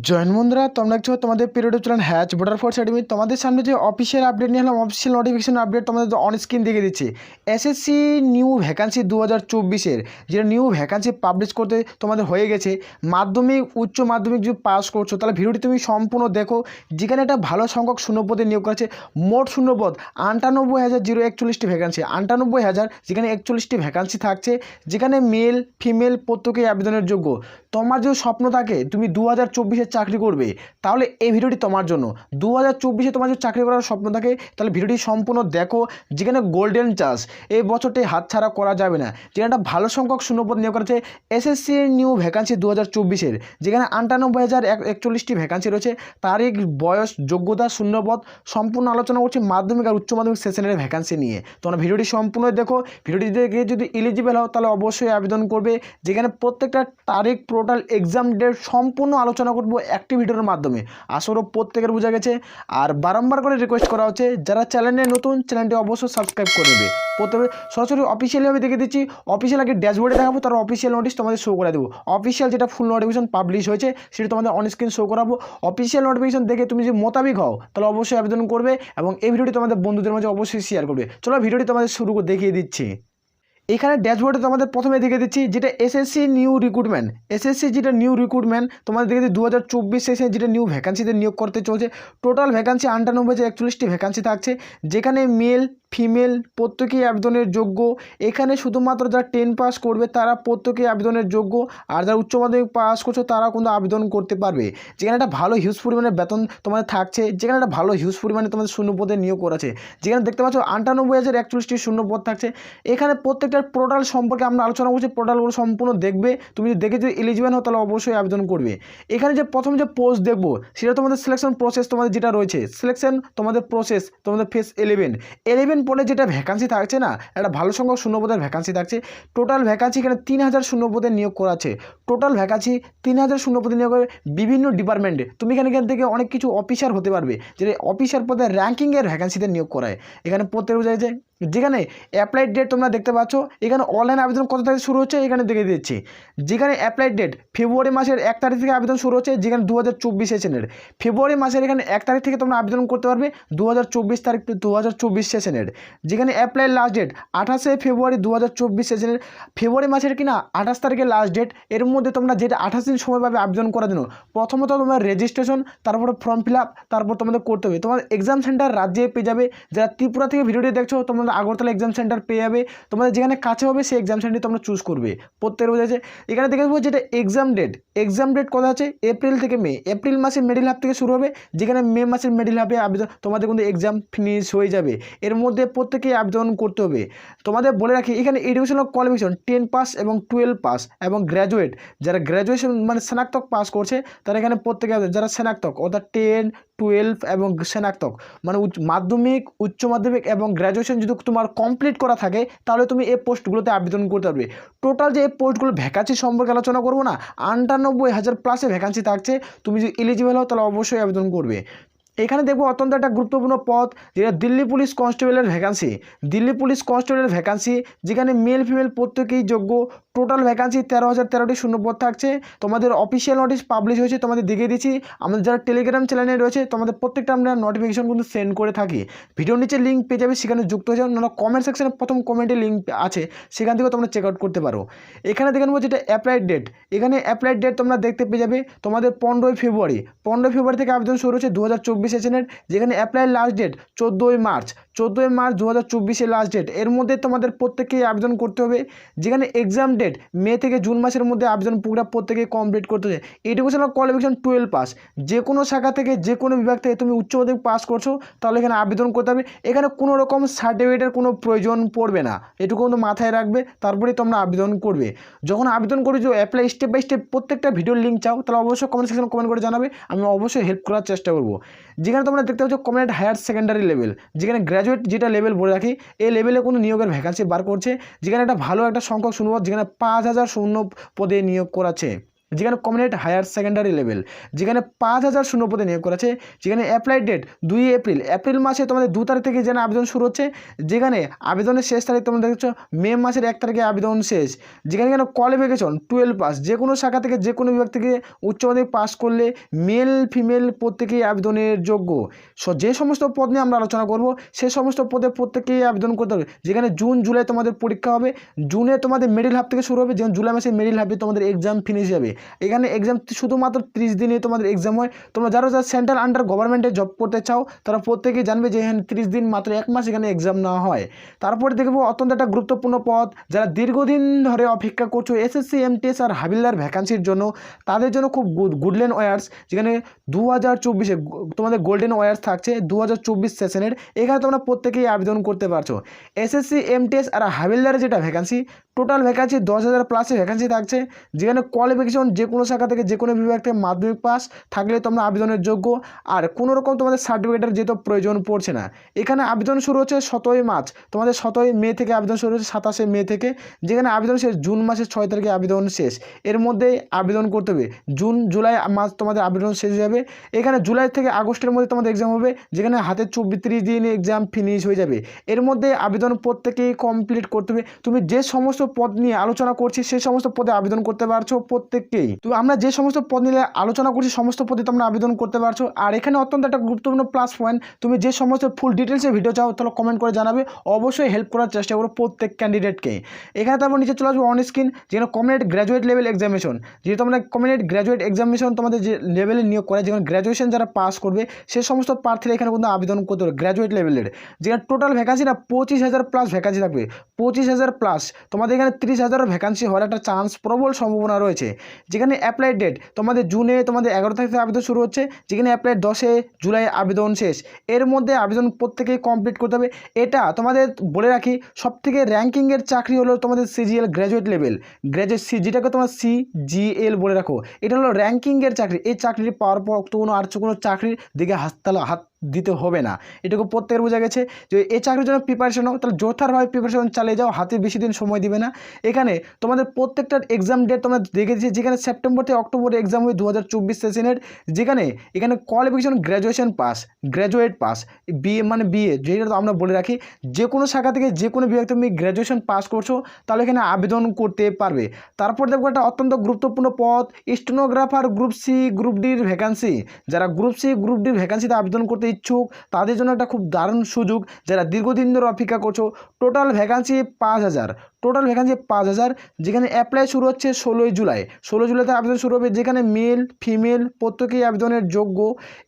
Join বন্ধুরা, তোমরা দেখছো তোমাদের পিরিয়ড চ্যানেল হ্যাচ বর্ডার ফোর্স একাডেমি। তোমাদের সামনে যে অফিসিয়াল আপডেট নিয়ে এলাম, অফিসিয়াল নোটিফিকেশন আপডেট তোমাদের অন স্ক্রিন দেখে দিচ্ছি। এসএসসি নিউ ভ্যাকান্সি 2024-এর যেটা নিউ ভ্যাকান্সি পাবলিশ করতে তোমাদের হয়ে গেছে। মাধ্যমিক উচ্চ মাধ্যমিক যদি পাস করছো তাহলে ভিডিওটি তুমি সম্পূর্ণ দেখো। যেখানে একটা ভালো সংখ্যক শূন্যপদে নিয়োগ করেছে। মোট শূন্যপদ 98,041টি ভ্যাকান্সি, 98,000, যেখানে 41টি ভ্যাকান্সি থাকছে। যেখানে মেল ফিমেল প্রত্যেকেই আবেদনের যোগ্য। তোমার যদি স্বপ্ন থাকে তুমি 2024-এ চাকরি করবে, তাহলে এই ভিডিওটি তোমার জন্য। 2024-এ তোমার যদি চাকরি করার স্বপ্ন থাকে তাহলে ভিডিওটি সম্পূর্ণ দেখো। যেখানে গোল্ডেন চান্স, এই বছরটি হাতছাড়া করা যাবে না। যেখানে একটা ভালো সংখ্যক শূন্যপদ নিয়োগ করেছে এসএসসি নিউ ভ্যাকান্সি 2024-এর, যেখানে 98,041টি ভ্যাকান্সি রয়েছে। তারিখ, বয়স, যোগ্যতা, শূন্যপদ সম্পূর্ণ আলোচনা করছি মাধ্যমিক আর উচ্চ মাধ্যমিক সেশনের ভ্যাকান্সি নিয়ে। তোমরা ভিডিওটি সম্পূর্ণ দেখো। ভিডিওটি দেখে যদি এলিজিবল হও তাহলে অবশ্যই আবেদন করবে। যেখানে প্রত্যেকটা তারিখ, পোর্টাল, এক্সাম ডেট সম্পূর্ণ আলোচনা করবো একটি ভিডিওর মাধ্যমে। আশা করি প্রত্যেকের বোঝা গেছে। আর বারংবার করে রিকোয়েস্ট করা হচ্ছে, যারা চ্যানেলে নতুন চ্যানেলটি অবশ্যই সাবস্ক্রাইব করে নেবে। প্রথমে সরাসরি অফিসিয়ালি দেখে দিচ্ছি। অফিসিয়াল আগে ড্যাশবোর্ডে দেখাবো, তার অফিসিয়াল নোটিশ তোমাদের শো করে দেবো। অফিসিয়াল যেটা ফুল নোটিফিকেশন পাবলিশ হয়েছে সেটা তোমাদের অন স্ক্রিন শো করাবো। অফিসিয়াল নোটিফিকেশন দেখে তুমি যদি মোতাবিক হও তাহলে অবশ্যই আবেদন করবে এবং এই ভিডিওটি তোমাদের বন্ধুদের মাঝে অবশ্যই শেয়ার করবে। চলো ভিডিওটি তোমাদের শুরু করে দেখিয়ে দিচ্ছি। এখানে ড্যাশবোর্ডে তোমাদের প্রথমে দেখে দিচ্ছি যেটা এসএসসি নিউ রিক্রুটমেন্ট। এসএসসি যেটা নিউ রিক্রুটমেন্ট তোমাদের দেখে দিচ্ছি 2024 সেশনে যেটা নিউ ভ্যাকান্সিতে নিয়োগ করতে চলছে। টোটাল ভ্যাকান্সি 98,041টি ভ্যাকান্সি থাকছে। যেখানে মেল ফিমেল প্রত্যেকেই আবেদনের যোগ্য। এখানে শুধুমাত্র যারা 10 পাস করবে তারা প্রত্যেকেই আবেদনের যোগ্য। আর যারা উচ্চ মাধ্যমিক পাস করছো তারা কিন্তু আবেদন করতে পারবে। যেখানে একটা ভালো হিউজ পরিমাণে বেতন তোমাদের থাকছে। যেখানে একটা ভালো হিউজ পরিমাণে তোমাদের শূন্যপদে নিয়োগ করেছে। যেখানে দেখতে পাচ্ছ 98,041টি শূন্যপদ থাকছে। এখানে প্রত্যেকটা পোর্টাল সম্পর্কে আমরা আলোচনা করছি। পোর্টালগুলো সম্পূর্ণ দেখবে। তুমি যদি দেখে যদি এলিজিবল হও তাহলে অবশ্যই আবেদন করবে। এখানে যে প্রথম যে পোস্ট দেখবো সেটা তোমাদের সিলেকশন প্রসেস তোমাদের যেটা রয়েছে। সিলেকশন তোমাদের প্রসেস তোমাদের ফেজ 11 পরে যেটা ভ্যাকান্সি থাকছে না, একটা ভালো সংখ্যক শূন্যপদের ভ্যাকান্সি থাকছে। টোটাল ভ্যাকান্সি এখানে 3,000 শূন্যপদে নিয়োগ করা আছে। টোটাল ভ্যাকান্সি 3,000 শূন্যপদে নিয়োগ করে বিভিন্ন ডিপার্টমেন্টে। তুমি এখান থেকে অনেক কিছু অফিসার হতে পারবে, যেটা অফিসার পদে র্যাঙ্কিংয়ের ভ্যাকান্সিতে নিয়োগ করায়। এখানে প্রত্যেক বোঝা যায়। যেখানে অ্যাপ্লাইড ডেট তোমরা দেখতে পাচ্ছ। এখানে অনলাইন আবেদন কত তারিখ শুরু হচ্ছে এখানে দেখে দিচ্ছি। যেখানে অ্যাপ্লাইড ডেট ফেব্রুয়ারি মাসের 1 তারিখ থেকে আবেদন শুরু হচ্ছে। যেখানে 2024 সেশনের ফেব্রুয়ারি মাসের এখানে 1 তারিখ থেকে তোমরা আবেদন করতে পারবে 2024 তারিখ 2024 সেশনের। যেখানে অ্যাপ্লাই লাস্ট ডেট 28শে ফেব্রুয়ারি 2024 সেশনের। ফেব্রুয়ারি মাসের কিনা 28 তারিখে লাস্ট ডেট। এর মধ্যে তোমরা যেটা 28 দিন সময় পাবে আবেদন করার জন্য। প্রথমত তোমার রেজিস্ট্রেশন, তারপরে ফর্ম ফিল আপ, তারপর তোমাদের করতে হবে। তোমাদের এক্সাম সেন্টার রাজ্যে পেয়ে যাবে। যারা ত্রিপুরা থেকে ভিডিওটি দেখছো তোমরা আগরতলা এক্সাম সেন্টার পেয়ে যাবে। তোমাদের যেখানে কাছে হবে সেই এক্সাম সেন্টার তোমরা চুজ করবে। প্রত্যেকের বোঝা যাচ্ছে। এখানে দেখে দেবো যেটা এক্সাম ডেট কথা আছে এপ্রিল থেকে মে। এপ্রিল মাসের মিডল হাফ থেকে শুরু হবে। যেখানে মে মাসের মিডল হাফে আবেদন তোমাদের কিন্তু এক্সাম ফিনিশ হয়ে যাবে। এর মধ্যে প্রত্যেকেই আবেদন করতে হবে। তোমাদের বলে রাখি এখানে এডুকেশনাল কোয়ালিফিকেশন 10 পাস এবং 12 পাস এবং গ্র্যাজুয়েট। যারা গ্র্যাজুয়েশন মানে স্নাতক পাস করছে তারা এখানে প্রত্যেকে, যারা স্নাতক অর্থাৎ 10, 12 এবং স্নাতক মানে মাধ্যমিক, উচ্চ মাধ্যমিক এবং গ্র্যাজুয়েশন যদি তোমার কমপ্লিট করা থাকে তাহলে তুমি এই পোস্টগুলোতে আবেদন করতে পারবে। টোটাল যে এই পোস্টগুলো ভ্যাকান্সি সম্পর্কে আলোচনা করবো না, 98,000 প্লাসে ভ্যাকান্সি থাকছে। তুমি যদি এলিজিবল হও তাহলে অবশ্যই আবেদন করবে। এখানে দেখবো অত্যন্ত একটা গুরুত্বপূর্ণ পদ, যেটা দিল্লি পুলিশ কনস্টেবলের ভ্যাকান্সি। দিল্লি পুলিশ কনস্টেবলের ভ্যাকান্সি, যেখানে মেল ফিমেল প্রত্যেকেই যোগ্য। টোটাল ভ্যাকান্সি 13,013টি শূন্যপদ থাকছে। তোমাদের অফিসিয়াল নোটিশ পাবলিশ হয়েছে, তোমাদের দেখিয়ে দিচ্ছি। আমাদের যারা টেলিগ্রাম চ্যানেলে রয়েছে তোমাদের প্রত্যেকটা আমরা নোটিফিকেশন কিন্তু সেন্ড করে থাকি। ভিডিওর নিচে লিঙ্ক পেয়ে যাবে, সেখানে যুক্ত হয়ে যাও। নাহলে কমেন্ট সেকশনে প্রথম কমেন্টে লিঙ্ক আছে, সেখান থেকেও তোমরা চেক আউট করতে পারো। এখানে দেখে নেবো যেটা অ্যাপ্লাইড ডেট। এখানে অ্যাপ্লাইড ডেট তোমরা দেখতে পেয়ে যাবে তোমাদের 15 ফেব্রুয়ারি থেকে আবেদন শুরু হচ্ছে 2024 সেশনের। যেখানে apply last date 14 March 2024 last date. এর মধ্যে তোমাদের প্রত্যেকেই আবেদন করতে হবে। যেখানে এক্সাম ডেট মে থেকে জুন মাসের মধ্যে আবেদন প্রক্রিয়া প্রত্যেকেই কমপ্লিট করতে হবে। Educational qualification 12 pass. যে কোনো শাখা থেকে যে কোনো বিভাগ থেকে তুমি উচ্চ মাধ্যমিক পাস করছো তাহলে এখানে আবেদন করতে হবে। এখানে কোনো রকম সার্টিফিকেটের কোনো প্রয়োজন পড়বে না, এটুকু কিন্তু মাথায় রাখবে। তারপরেই তোমরা আবেদন করবে। যখন আবেদন করে যে অ্যাপ্লাই স্টেপ বাই স্টেপ প্রত্যেকটা ভিডিওর লিঙ্ক চাও তাহলে অবশ্যই কমেন্ট সেকশনে কমেন্ট করে জানাবে, আমি অবশ্যই হেল্প করার চেষ্টা করব। যেখানে তোমরা দেখতে পাচ্ছ কমপ্লিট হায়ার সেকেন্ডারি লেভেল, যেখানে গ্র্যাজুয়েট যেটা লেভেল বলে রাখি এই লেভেলে কোনো নিয়োগের ভ্যাকান্সি বার করছে। যেখানে একটা ভালো একটা সংখ্যক শূন্যপদ, যেখানে 5,000 শূন্য পদে নিয়োগ করাচ্ছে। যেখানে কমিউনিট হায়ার সেকেন্ডারি লেভেল, যেখানে 5000 শূন্যপদে নিয়োগ করা আছে। যেখানে অ্যাপ্লাই ডেট 2 এপ্রিল, এপ্রিল মাসে তোমাদের 2 তারিখ থেকে যেখানে আবেদন শুরু হচ্ছে, যেখানে আবেদনের শেষ তারিখ তোমরা দেখছো মে মাসের 1 তারিখে আবেদন শেষ। যেখানে কোয়ালিফিকেশন 12 পাস, যে কোনো শাখা থেকে যে কোনো বিভাগ থেকে উচ্চ মাধ্যমিক পাস করলে মেল ফিমেল প্রত্যেকেই আবেদনের যোগ্য। যে সমস্ত পদ নিয়ে আমরা আলোচনা করব সেই সমস্ত পদে প্রত্যেকেই আবেদন করতে হবে। যেখানে জুন জুলাই তোমাদের পরীক্ষা হবে, জুনে তোমাদের মিডিল হাফ থেকে শুরু হবে, যেমন জুলাই মাসে মিডিল হাফে তোমাদের এক্সাম ফিনিশ যাবে। এখানে এক্সাম শুধুমাত্র 30 দিনে তোমাদের এক্সাম হয়। তোমরা যারা সেন্ট্রাল আন্ডার গভর্নমেন্টে জব করতে চাও তারা প্রত্যেকেই জানবে যে এখানে 30 দিন মাত্র 1 মাস এখানে এক্সাম নেওয়া হয়। তারপরে দেখবো অত্যন্ত একটা গুরুত্বপূর্ণ পদ, যারা দীর্ঘদিন ধরে অপেক্ষা করছো এসএসসি এমটিএস আর হাবিলদার ভ্যাকান্সির জন্য, তাদের জন্য খুব গোল্ডেন ওয়ার্স। যেখানে 2024-এ তোমাদের গোল্ডেন ওয়ার্স থাকছে 2024 সেশনের। এখানে তোমরা প্রত্যেকেই আবেদন করতে পারছো। এসএসসি এমটিএস আর হাবিলদারের যেটা ভ্যাকান্সি, টোটাল ভ্যাকান্সি 10,000 প্লাসে ভ্যাকান্সি থাকছে। যেখানে কোয়ালিফিকেশন যে কোনো শাখা থেকে যে কোনো বিভাগ থেকে মাধ্যমিক পাস থাকলে তোমরা আবেদনের যোগ্য। আর কোনো রকম তোমাদের সার্টিফিকেটের যেহেতু প্রয়োজন পড়ছে না। এখানে আবেদন শুরু হচ্ছে 17 মার্চ, তোমাদের 17 মে থেকে আবেদন শুরু হচ্ছে 27 মে থেকে। যেখানে আবেদন শেষ জুন মাসের 6 তারিখে আবেদন শেষ। এর মধ্যে আবেদন করতে হবে। জুন জুলাই মাস তোমাদের আবেদন শেষ হয়ে যাবে। এখানে জুলাই থেকে আগস্টের মধ্যে তোমাদের এক্সাম হবে, যেখানে হাতে 30 দিন এক্সাম ফিনিশ হয়ে যাবে। এর মধ্যে আবেদন প্রত্যেকেই কমপ্লিট করতে হবে। তুমি যে সমস্ত পদ নিয়ে আলোচনা করছি সেই সমস্ত পদে আবেদন করতে পারছো প্রত্যেককেই। তো আমরা যে সমস্ত পদ নিয়ে আলোচনা করছি সমস্ত পদে তোমরা আবেদন করতে পারছো। আর এখানে অত্যন্ত একটা গুরুত্বপূর্ণ প্লাস পয়েন্ট, তুমি যে সমস্ত ফুল ডিটেলসে ভিডিও চাও তাহলে কমেন্ট করে জানাবে, অবশ্যই হেল্প করার চেষ্টা করো প্রত্যেক ক্যান্ডিডেটকে। এখানে তারপর নিচে চলে আসবে অন স্ক্রিন, যেখানে কমিউনিট গ্র্যাজুয়েট লেভেল এক্সামিনেশন। যেহেতু আমরা কমিউনিট গ্র্যাজুয়েট এক্সামিনেশন তোমাদের যে লেভেলে নিয়োগ করে, যেখানে গ্র্যাজুয়েশন যারা পাস করবে সে সমস্ত প্রার্থীরা এখানে কিন্তু আবেদন করতে হবে গ্র্যাজুয়েট লেভেলের। যেখানে টোটাল ভ্যাকান্সি না 25,000 প্লাস ভ্যাকান্সি থাকবে, 25,000 প্লাস। তোমাদের এখানে 30,000 ভ্যাকান্সি হওয়ার একটা চান্স, প্রবল সম্ভাবনা রয়েছে। যেখানে অ্যাপ্লাই ডেট তোমাদের জুনে তোমাদের 11 তারিখ থেকে আবেদন শুরু হচ্ছে, যেখানে অ্যাপ্লাই 10 জুলাই আবেদন শেষ। এর মধ্যে আবেদন প্রত্যেকেই কমপ্লিট করতে হবে। এটা তোমাদের বলে রাখি, সবথেকে র্যাঙ্কিংয়ের চাকরি হলো তোমাদের সিজিএল গ্র্যাজুয়েট লেভেল, যেটাকে তোমরা সিজিএল বলে রাখো। এটা হলো র্যাঙ্কিংয়ের চাকরি। এই চাকরিটি পাওয়ার পর কোনো চাকরির দিকে হাত দিতে হবে না, এটুকু প্রত্যেকের বোঝা গেছে। যে এই চাকরির জন্য প্রিপারেশন হোক তাহলে জোরদারভাবে প্রিপারেশন চালিয়ে যাও, হাতে বেশি দিন সময় দিবে না। এখানে তোমাদের প্রত্যেকটার এক্সাম ডেট তোমরা দেখে দিচ্ছি, যেখানে সেপ্টেম্বর থেকে অক্টোবরে এক্সাম হবে 2024 সেশনের। যেখানে এখানে qualification graduation pass, graduate pass, BA যেটা আমরা বলে রাখি, যে কোনো শাখা থেকে যে কোনো বিভাগ তুমি গ্র্যাজুয়েশন পাস করছো তাহলে এখানে আবেদন করতে পারবে। তারপর দেখবো একটা অত্যন্ত গুরুত্বপূর্ণ পদ, স্টেনোগ্রাফার গ্রুপ সি গ্রুপ ডির ভ্যাকান্সি। যারা গ্রুপ সি গ্রুপ ডির ভ্যাকান্সিতে আবেদন করতে ইচ্ছুক তাদের জন্য একটা খুব দারুণ সুযোগ। যারা দীর্ঘদিন ধরে অপেক্ষা করছো, টোটাল ভ্যাকান্সি 5,000, টোটাল ভ্যাকান্সি 5,000। যেখানে অ্যাপ্লাই শুরু হচ্ছে 16 জুলাইতে আবেদন শুরু হবে। যেখানে মেল ফিমেল প্রত্যেকেই আবেদনের যোগ্য।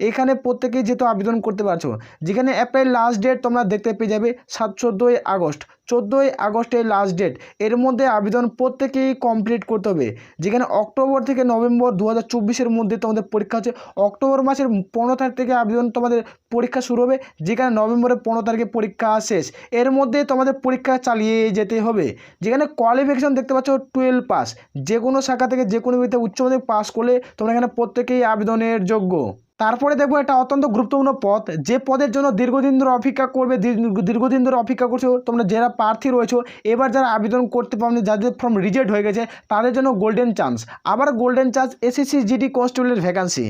এখানে প্রত্যেকেই যেহেতু আবেদন করতে পারছো। যেখানে অ্যাপ্লাই লাস্ট ডেট তোমরা দেখতে পেয়ে যাবে 14 আগস্ট, 14 আগস্টের লাস্ট ডেট। এর মধ্যে আবেদন প্রত্যেকেই কমপ্লিট করতে হবে। যেখানে অক্টোবর থেকে নভেম্বর 2024-এর মধ্যে তোমাদের পরীক্ষা হচ্ছে। অক্টোবর মাসের 15 তারিখ থেকে আবেদন তোমাদের পরীক্ষা শুরু হবে, যেখানে নভেম্বরের 15 তারিখে পরীক্ষা শেষ। এর মধ্যে তোমাদের পরীক্ষা চালিয়ে যেতে হবে। যেখানে কোয়ালিফিকেশন দেখতে পাচ্ছ 12 পাস, যে কোনো শাখা থেকে যে কোনো বিভাগে উচ্চ মাধ্যমিক পাস করলে তোমরা এখানে প্রত্যেকেই আবেদনের যোগ্য। তারপরে দেখবো একটা অত্যন্ত গুরুত্বপূর্ণ পদ, যে পদের জন্য দীর্ঘদিন ধরে অপেক্ষা করবে, দীর্ঘদিন ধরে অপেক্ষা করছো তোমরা যারা প্রার্থী রয়েছো, এবার যারা আবেদন করতে পারোনি, যাদের ফর্ম রিজেক্ট হয়ে গেছে তাদের জন্য গোল্ডেন চান্স। আবার গোল্ডেন চান্স এসএসসি জিডি কনস্টেবলের ভ্যাকান্সি।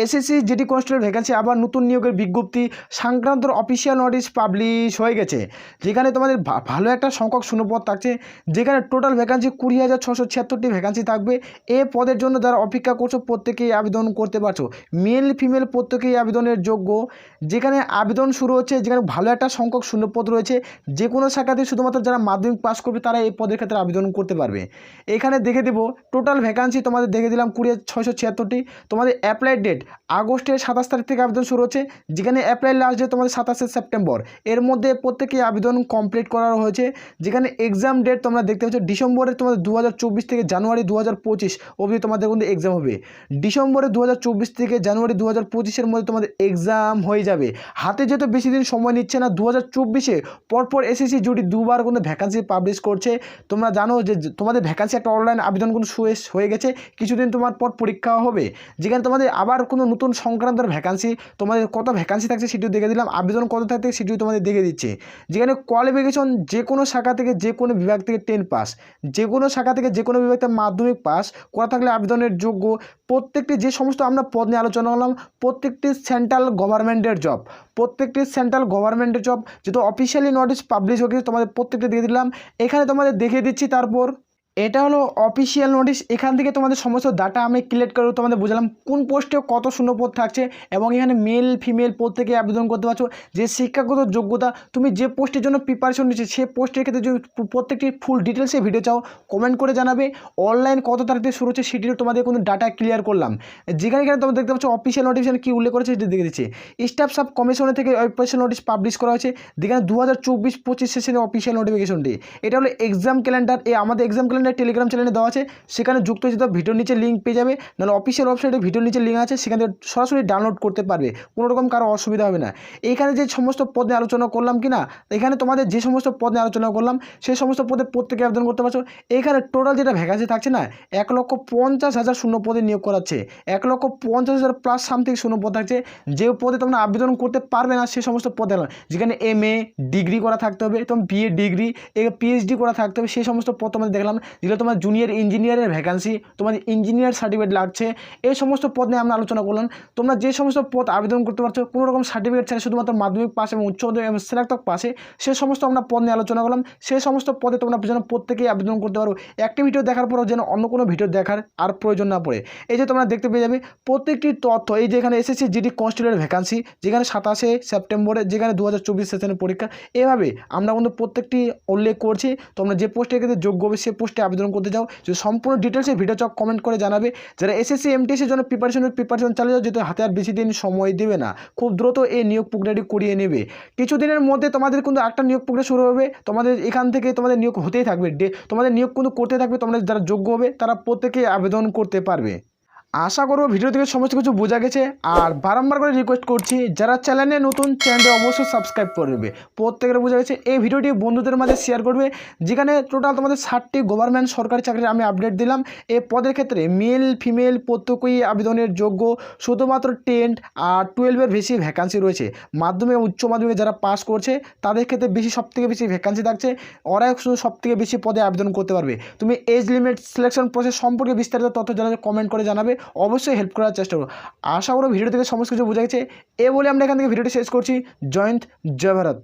এসএসসি জিডি কনস্টেবলের ভ্যাকান্সি আবার নতুন নিয়োগের বিজ্ঞপ্তি সংক্রান্ত অফিসিয়াল নোটিশ পাবলিশ হয়ে গেছে। যেখানে তোমাদের ভালো একটা সংখ্যক শূন্যপদ থাকছে। যেখানে টোটাল ভ্যাকান্সি 20,676টি ভ্যাকান্সি থাকবে। এ পদের জন্য যারা অপেক্ষা করছো প্রত্যেকেই আবেদন করতে পারছো, মেল ফিমেল প্রত্যেকেই আবেদনের যোগ্য। যেখানে আবেদন শুরু হচ্ছে, যেখানে ভালো একটা সংখ্যক শূন্যপদ রয়েছে। যে কোনো শাখাতে শুধুমাত্র যারা মাধ্যমিক পাস করবে তারা এই পদের ক্ষেত্রে আবেদন করতে পারবে। এখানে দেখে দেব টোটাল ভ্যাকান্সি তোমাদের দেখে দিলাম 20,676টি। তোমাদের অ্যাপ্লাই ডেট আগস্টের 27 তারিখ থেকে আবেদন শুরু হচ্ছে। যেখানে অ্যাপ্লাই লাস্ট ডেট তোমাদের 27 সেপ্টেম্বর। এর মধ্যে প্রত্যেকেই আবেদন কমপ্লিট করা হয়েছে। যেখানে এক্সাম ডেট তোমরা দেখতে পাচ্ছ ডিসেম্বরে তোমাদের 2024 থেকে জানুয়ারি 2025 অবধি তোমাদের কিন্তু এক্সাম হবে। ডিসেম্বরে 2024 থেকে জানুয়ারি 2025 2025-এর মধ্যে তোমাদের এক্সাম হয়ে যাবে। হাতে যেহেতু বেশি দিন সময় নিচ্ছে না, 2024-এ পরপর এসএসসি জুটি দুবার কিন্তু ভ্যাকান্সি পাবলিশ করছে। তোমরা জানো যে তোমাদের ভ্যাকান্সি একটা অনলাইন আবেদন কিন্তু হয়ে গেছে, কিছুদিন তোমার পর পরীক্ষা হবে, যেখানে তোমাদের আবার কোনো নতুন সংক্রান্তর ভ্যাকান্সি, তোমাদের কত ভ্যাকান্সি থাকছে সেটিও দেখে দিলাম, আবেদন কত থাকছে সেটিও তোমাদের দেখে দিচ্ছে। যেখানে কোয়ালিফিকেশন যে কোনো শাখা থেকে যে কোনো বিভাগ থেকে 10 পাস, যে কোনো শাখা থেকে যে কোনো বিভাগ থেকে মাধ্যমিক পাস করা থাকলে আবেদনের যোগ্য। প্রত্যেকটি যে সমস্ত আমরা পদ নিয়ে আলোচনা করলাম, প্রত্যেকটি সেন্ট্রাল গভর্নমেন্টের জব, প্রত্যেকটি সেন্ট্রাল গভর্নমেন্টের জব, যেহেতু অফিসিয়ালি নোটিশ পাবলিশ হয়ে গেছে তোমাদের প্রত্যেকটি দিয়ে দিলাম। এখানে তোমাদের দেখিয়ে দিচ্ছি। তারপর এটা হলো অফিসিয়াল নোটিশ। এখান থেকে তোমাদের সমস্ত ডাটা আমি কালেক্ট করে তোমাদের বুঝলাম কোন পোস্টে কত শূন্যপদ থাকছে, এবং এখানে মেল ফিমেল প্রত্যেকে আবেদন করতে পারছো। যে শিক্ষাগত যোগ্যতা, তুমি যে পোস্টের জন্য প্রিপারেশন নিচ্ছে সে পোস্টের ক্ষেত্রে যদি প্রত্যেকটি ফুল ডিটেলসে ভিডিও চাও কমেন্ট করে জানাবে। অনলাইন কত তারিখ থেকে শুরু হচ্ছে সেটিও তোমাদের কোনো ডাটা ক্লিয়ার করলাম। যেখানে তোমরা দেখতে পাচ্ছ অফিসিয়াল নোটিফিকেশন কী উল্লেখ করেছে সেটি দেখে দিচ্ছে। স্টাফ সাব কমিশনের থেকে অফিসিয়াল নোটিশ পাবলিশ করা হয়েছে, যেখানে 2024-25 সেশনে অফিসিয়াল নোটিফিকেশনটি। এটা হলো এক্সাম ক্যালেন্ডার। আমাদের এক্সাম ক্যালেন্ডার টেলিগ্রাম চ্যানেলে দেওয়া আছে, সেখানে যুক্ত হয়েছে। তো ভিডিওর নিচে লিঙ্ক পেয়ে যাবে, নাহলে অফিসিয়াল ওয়েবসাইটে ভিডিওর নিচে লিঙ্ক আছে, সেখান থেকে সরাসরি ডাউনলোড করতে পারবে, কোনো রকম কারো অসুবিধা হবে না। এইখানে যে সমস্ত পদ নিয়ে আলোচনা করলাম কি না, এখানে তোমাদের যে সমস্ত পদ নিয়ে আলোচনা করলাম সেই সমস্ত পদে প্রত্যেকে আবেদন করতে পারছো। এইখানে টোটাল যেটা ভ্যাকান্সি থাকছে না, 1,50,000 শূন্য পদে নিয়োগ করাচ্ছে, 1,50,000 প্লাস সামথিং শূন্য পদ থাকছে। যে পদে তোমরা আবেদন করতে পারবে না সেই সমস্ত পদে, যেখানে MA ডিগ্রি করা থাকতে হবে, তোমার BA ডিগ্রি, PhD করা থাকতে হবে, সেই সমস্ত পদ তোমাদের দেখলাম। যেগুলো তোমার জুনিয়র ইঞ্জিনিয়ারের ভ্যাকান্সি, তোমাদের ইঞ্জিনিয়ার সার্টিফিকেট লাগছে, এই সমস্ত পদ নিয়ে আমরা আলোচনা করলাম। তোমরা যে সমস্ত পদ আবেদন করতে পারছো কোনো রকম সার্টিফিকেট ছাড়া, শুধুমাত্র মাধ্যমিক পাস এবং উচ্চ মাধ্যমিক এবং স্নাতক পাশে, সে সমস্ত আমরা পদ নিয়ে আলোচনা করলাম। সেই সমস্ত পদে তোমরা যেন প্রত্যেকেই আবেদন করতে পারো। একটি ভিডিও দেখার পরও যেন অন্য কোনো ভিডিও দেখার আর প্রয়োজন না পড়ে। এই যে তোমরা দেখতে পেয়ে যাবে প্রত্যেকটি তথ্য, এই যে এখানে এসএসসি জিডি কনস্টেবলের ভ্যাকান্সি, যেখানে 27শে সেপ্টেম্বরে, যেখানে 2024 সেশনের পরীক্ষা। এভাবে আমরা কিন্তু প্রত্যেকটি উল্লেখ করছি। তোমরা যে পোস্টের ক্ষেত্রে যোগ্য হবে সে পোস্টে আবেদন করতে যাও। যদি সম্পূর্ণ ডিটেলসে ভিডিও চাও কমেন্ট করে জানাবে। যারা এসএসসি MTSের জন্য প্রিপারেশন চালিয়ে যাও, যেহেতু হাতে আর বেশি দিন সময় দেবে না, খুব দ্রুত এই নিয়োগ প্রক্রিয়াটি করিয়ে নেবে। কিছুদিনের মধ্যে তোমাদের কিন্তু একটা নিয়োগ প্রক্রিয়া শুরু হবে। তোমাদের এখান থেকে তোমাদের নিয়োগ হতেই থাকবে, তোমাদের নিয়োগ কিন্তু করতে থাকবে। তোমরা যারা যোগ্য হবে তারা প্রত্যেকেই আবেদন করতে পারবে। আশা করব ভিডিও থেকে সমস্ত কিছু বোঝা গেছে। আর বারংবার করে রিকোয়েস্ট করছি, যারা চ্যানেলে নতুন, চ্যানেলটি অবশ্যই সাবস্ক্রাইব করবে। প্রত্যেকের বোঝা গেছে। এই ভিডিওটি বন্ধুদের মাঝে শেয়ার করবে। যেখানে টোটাল তোমাদের 60টি গভর্নমেন্ট সরকারি চাকরির আমি আপডেট দিলাম। এই পদের ক্ষেত্রে মেল ফিমেল প্রত্যেকেই আবেদনের যোগ্য। শুধুমাত্র 10 আর 12-এর বেশি ভ্যাকান্সি রয়েছে। মাধ্যমিক উচ্চ মাধ্যমিকে যারা পাস করছে তাদের ক্ষেত্রে সবথেকে বেশি ভ্যাকান্সি থাকছে। ওরাই শুধু সবথেকে বেশি পদে আবেদন করতে পারবে। তুমি এজ লিমিট, সিলেকশন প্রসেস সম্পর্কে বিস্তারিত তথ্য জানাতে কমেন্ট করে জানাবে। অবশ্যই হেল্প করার চেষ্টা করো। আশা করো ভিডিও থেকে সমস্ত কিছু বোঝা গেছে। এ বলে আমরা এখান থেকে ভিডিওটি শেষ করছি। জয় হিন্দ, জয় ভারত।